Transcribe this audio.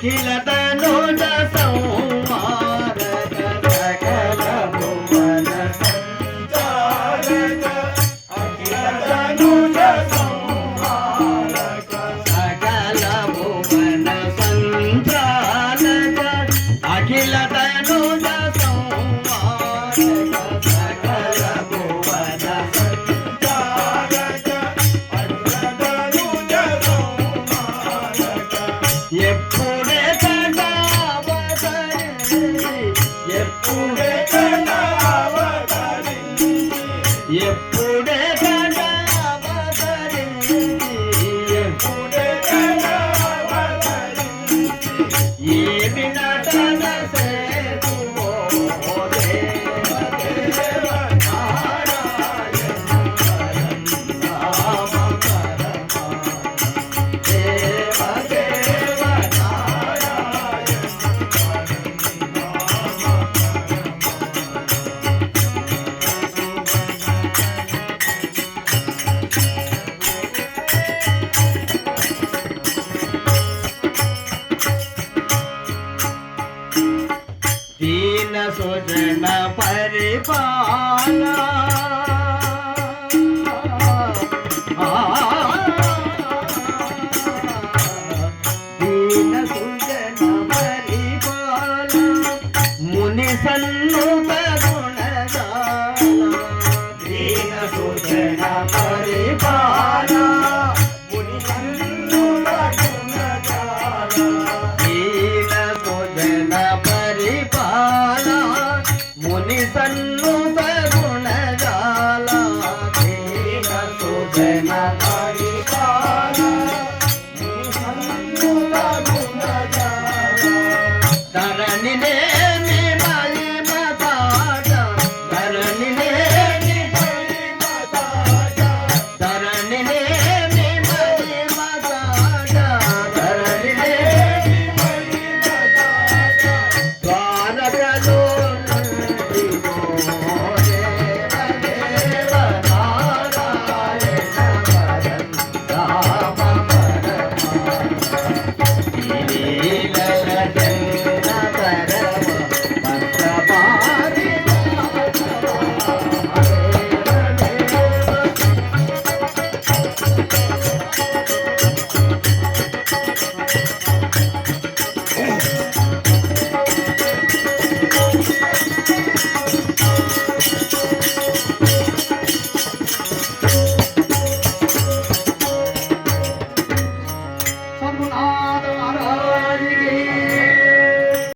అఖిల తనుజ సంహారక సకల భువన సంచారక అఖిల తనుజ సంహారక సకల భువన సంచారక అఖిల తనుజ సంహారక సకల భువన సంచారక అఖిల తనుజ సంహారక ఎప్పుడే కటావతరించి ఎప్పుడే కటావతరించి ఎప్పుడే కటావతరించి ఎప్పుడే కటావతరించి ఏమి నటన సేతువో దేవ దేవ నారాయణ నామ పరమా దేవ దేవ నారాయణ దీన సుజన పరిపాల దీన సుజన పరిపాల ముని సన్నుత గుణగాల దీన సుజన పరిపాల ముని సన్నుత గుణగాల దీన సుజన పరిపాల ముని సన్నుత గుణగాల దీన సుజన పరిపాల ముని సన్నుత గుణగాల ధరణి లేని మహిమ తాట ధరణి లేని మహిమ తాట ధరణి లేని మహిమ తాట ధరణి లేని మహిమ తాట ద్వారకలో నుండివో దేవ దేవ నారాయణ పరం రామ పరమా లీలల జన పరమ భక్తపారి సద్గుణాద